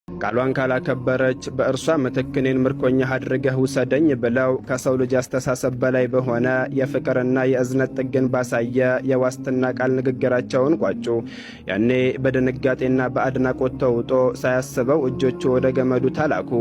ቃሏን ካላከበረች በእርሷ ምትክ እኔን ምርኮኛ አድርገህ ውሰደኝ ብለው ከሰው ልጅ አስተሳሰብ በላይ በሆነ የፍቅርና የእዝነት ጥግን ባሳየ የዋስትና ቃል ንግግራቸውን ቋጩ። ያኔ በድንጋጤና በአድናቆት ተውጦ ሳያስበው እጆቹ ወደ ገመዱ ተላኩ።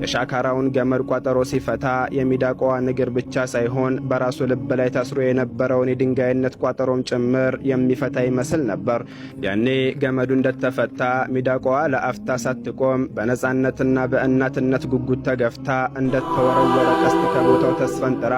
የሻካራውን ገመድ ቋጠሮ ሲፈታ የሚዳቋዋ እግር ብቻ ሳይሆን በራሱ ልብ ላይ ታስሮ የነበረውን የድንጋይነት ቋጠሮም ጭምር የሚፈታ ይመስል ነበር። ያኔ ገመዱ እንደተፈታ ሚዳቋዋ ለአፍታ ሳትቆም በነጻነትና በእናትነት ጉጉት ተገፍታ እንደተወረወረ ቀስት ከቦታው ተስፈንጥራ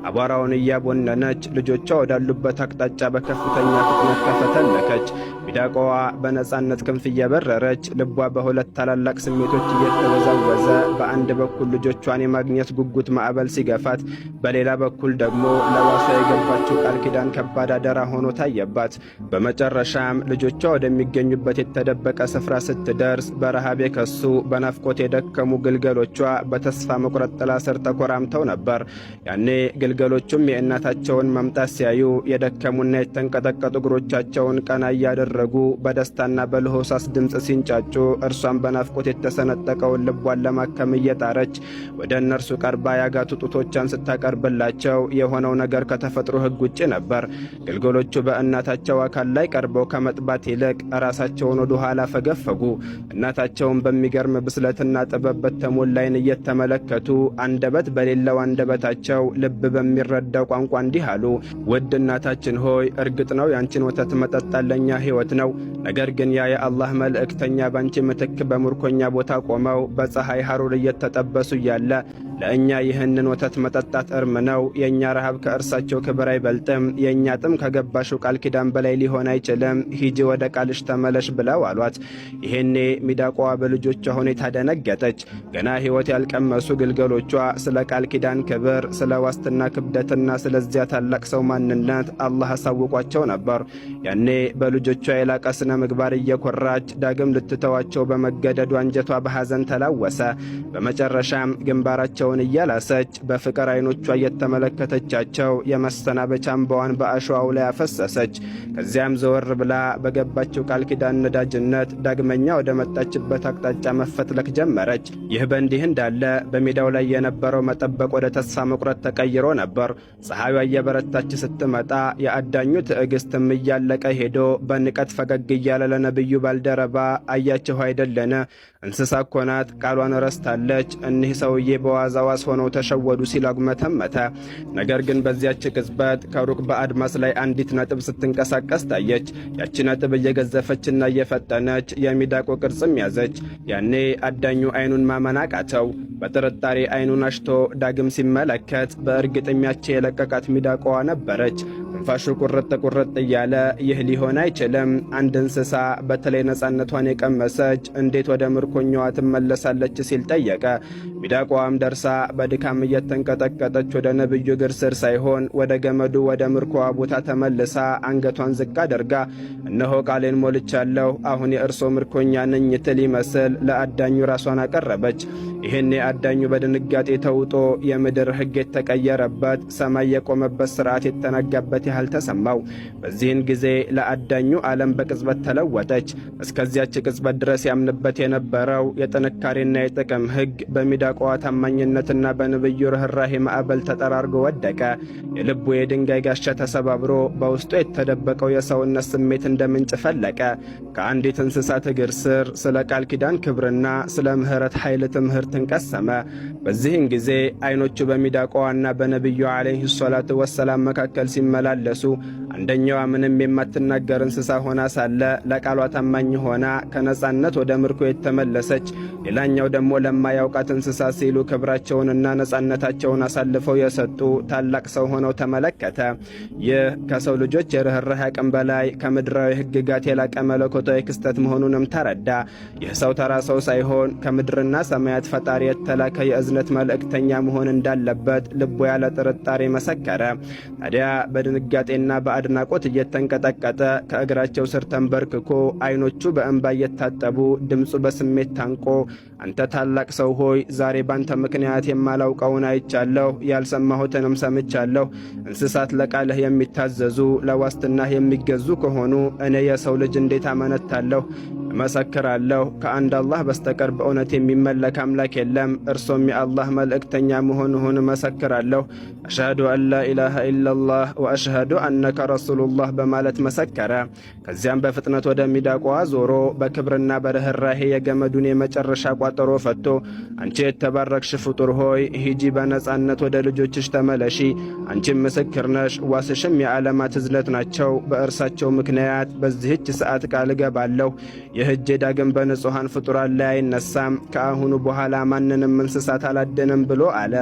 አቧራውን እያቦነነች ልጆቿ ወዳሉበት አቅጣጫ በከፍተኛ ፍጥነት ተፈተለከች። ሚዳቋዋ በነጻነት ክንፍ እየበረረች ልቧ በሁለት ታላላቅ ስሜቶች እየተወዛወዘ በአንድ በኩል ልጆቿን የማግኘት ጉጉት ማዕበል ሲገፋት፣ በሌላ በኩል ደግሞ ለዋሷ የገባችው ቃል ኪዳን ከባድ አደራ ሆኖ ታየባት። በመጨረሻም ልጆቿ ወደሚገኙበት የተደበቀ ስፍራ ስትደርስ በረሃብ የከሱ በናፍቆት የደከሙ ግልገሎቿ በተስፋ መቁረጥ ጥላ ስር ተኮራምተው ነበር። ያኔ ግልገሎቹም የእናታቸውን መምጣት ሲያዩ የደከሙና የተንቀጠቀጡ እግሮቻቸውን ቀና እያደረጉ በደስታና በልሆሳስ ድምፅ ሲንጫጩ፣ እርሷን በናፍቆት የተሰነጠቀውን ልቧን ለማከም እየጣረች ወደ እነርሱ ቀርባ ያጋቱ ጡቶቿን ስታቀርብላቸው የሆነው ነገር ከተፈጥሮ ሕግ ውጭ ነበር። ግልገሎቹ በእናታቸው አካል ላይ ቀርበው ከመጥባት ይልቅ ራሳቸውን ወደ ኋላ ፈገፈጉ። እናታቸውን በሚገርም ብስለትና ጥበብ በተሞላ ዓይን እየተመለከቱ አንደበት በሌለው አንደበታቸው ልብ በሚረዳው ቋንቋ እንዲህ አሉ። ውድ እናታችን ሆይ፣ እርግጥ ነው ያንቺን ወተት መጠጣት ለኛ ሕይወት ነው። ነገር ግን ያ የአላህ መልእክተኛ ባንቺ ምትክ በምርኮኛ ቦታ ቆመው በፀሐይ ሐሩር እየተጠበሱ እያለ ለእኛ ይህንን ወተት መጠጣት እርም ነው። የእኛ ረሃብ ከእርሳቸው ክብር አይበልጥም። የእኛ ጥም ከገባሽው ቃል ኪዳን በላይ ሊሆን አይችልም። ሂጂ ወደ ቃልሽ ተመለሽ ብለው አሏት። ይሄኔ ሚዳቋዋ በልጆቿ ሁኔታ ደነገጠች። ገና ሕይወት ያልቀመሱ ግልገሎቿ ስለ ቃል ኪዳን ክብር፣ ስለ ዋስትና ክብደትና ስለዚያ ታላቅ ሰው ማንነት አላህ አሳውቋቸው ነበር። ያኔ በልጆቿ የላቀ ስነ ምግባር እየኮራች ዳግም ልትተዋቸው በመገደዱ አንጀቷ በሐዘን ተላወሰ። በመጨረሻም ግንባራቸውን እያላሰች በፍቅር ዓይኖቿ እየተመለከተቻቸው የመሰናበቻ እንባዋን በአሸዋው ላይ አፈሰሰች። ከዚያም ዘወር ብላ በገባችው ቃል ኪዳን ነዳጅነት ዳግመኛ ወደ መጣችበት አቅጣጫ መፈትለክ ጀመረች። ይህ በእንዲህ እንዳለ በሜዳው ላይ የነበረው መጠበቅ ወደ ተስፋ መቁረጥ ተቀይሮ ነበር። ፀሐዩ እየበረታች ስትመጣ የአዳኙ ትዕግስትም እያለቀ ሄዶ በንቀት ፈገግ እያለ ለነብዩ ባልደረባ አያችሁ አይደለን? እንስሳ እኮ ናት፣ ቃሏን ረስታለች። እኒህ ሰውዬ በዋዛ ዋስ ሆነው ተሸወዱ ሲል አጉመተመተ። ነገር ግን በዚያች ቅጽበት ከሩቅ በአድማስ ላይ አንዲት ነጥብ ስትንቀሳቀስ ታየች። ያቺ ነጥብ እየገዘፈችና እየፈጠነች የሚዳቆ ቅርጽም ያዘች። ያኔ አዳኙ ዓይኑን ማመን አቃተው። በጥርጣሬ ዓይኑን አሽቶ ዳግም ሲመለከት በእርግጥም ያቺ የለቀቃት ሚዳቋዋ ነበረች። ትንፋሹ ቁርጥ ቁርጥ እያለ ይህ ሊሆን አይችልም፣ አንድ እንስሳ በተለይ ነጻነቷን የቀመሰች እንዴት ወደ ምርኮኛዋ ትመለሳለች ሲል ጠየቀ። ሚዳቋዋም ደርሳ በድካም እየተንቀጠቀጠች ወደ ነብዩ እግር ስር ሳይሆን ወደ ገመዱ ወደ ምርኮዋ ቦታ ተመልሳ አንገቷን ዝቅ አድርጋ እነሆ ቃሌን ሞልቻለሁ፣ አሁን የእርሶ ምርኮኛ ነኝ ትል ይመስል ለአዳኙ ራሷን አቀረበች። ይህኔ አዳኙ በድንጋጤ ተውጦ የምድር ሕግ የተቀየረበት ሰማይ የቆመበት ሥርዓት የተናጋበት ያህል ተሰማው። በዚህን ጊዜ ለአዳኙ ዓለም በቅጽበት ተለወጠች። እስከዚያች ቅጽበት ድረስ ያምንበት የነበረው የጥንካሬና የጥቅም ሕግ በሚዳቋዋ ታማኝነትና በነብዩ ርኅራሄ ማዕበል ተጠራርጎ ወደቀ። የልቡ የድንጋይ ጋሻ ተሰባብሮ በውስጡ የተደበቀው የሰውነት ስሜት እንደ ምንጭ ፈለቀ። ከአንዲት እንስሳት እግር ስር ስለ ቃል ኪዳን ክብርና ስለ ምሕረት ኃይል ትምህርትን ቀሰመ። በዚህን ጊዜ ዓይኖቹ በሚዳቋዋና በነቢዩ ዓለይሂ ሰላቱ ወሰላም መካከል ሲመላለሱ አንደኛዋ ምንም የማትናገር እንስሳ ሆና ሳለ ለቃሏ ታማኝ ሆና ከነጻነት ወደ ምርኮ የተመለሰች፣ ሌላኛው ደግሞ ለማያውቃት እንስሳ ሲሉ ክብራቸውንና ነጻነታቸውን አሳልፈው የሰጡ ታላቅ ሰው ሆነው ተመለከተ። ይህ ከሰው ልጆች የርኅራኄ አቅም በላይ ከምድራዊ ሕግጋት የላቀ መለኮታዊ ክስተት መሆኑንም ተረዳ። ይህ ሰው ተራ ሰው ሳይሆን ከምድርና ሰማያት ፈጣሪ የተላከ የእዝነት መልእክተኛ መሆን እንዳለበት ልቦ ያለ ጥርጣሬ መሰከረ። ታዲያ በድንጋጤና በአድናቆት እየተንቀጠቀጠ ከእግራቸው ስር ተንበርክኮ ዓይኖቹ በእንባ እየታጠቡ ድምፁ በስሜት ታንቆ አንተ ታላቅ ሰው ሆይ፣ ዛሬ ባንተ ምክንያት የማላውቀውን አይቻለሁ፣ ያልሰማሁትንም ሰምቻለሁ። እንስሳት ለቃልህ የሚታዘዙ ለዋስትናህ የሚገዙ ከሆኑ እኔ የሰው ልጅ እንዴት አመነታለሁ? እመሰክራለሁ ከአንድ አላህ በስተቀር በእውነት የሚመለክ አምላክ የለም፣ እርሱም የአላህ መልእክተኛ መሆኑን እመሰክራለሁ። አሽሀዱ አን ላ ኢላሃ ኢለላህ ወአሽሀዱ አነከ ረሱሉላህ በማለት መሰከረ። ከዚያም በፍጥነት ወደ ሚዳቋዋ ዞሮ በክብርና በርህራሄ የገመዱን የመጨረሻ ቋጠሮ ፈቶ አንቺ የተባረክሽ ፍጡር ሆይ ሂጂ፣ በነጻነት ወደ ልጆችሽ ተመለሺ። አንቺም ምስክር ነሽ፣ ዋስሽም የዓለማት እዝነት ናቸው። በእርሳቸው ምክንያት በዚህች ሰዓት ቃል እገባለሁ የህጄ ዳግም በንጹሐን ፍጡራን ላይ አይነሳም። ከአሁኑ በኋላ ማንንም እንስሳት አላደንም ብሎ አለ።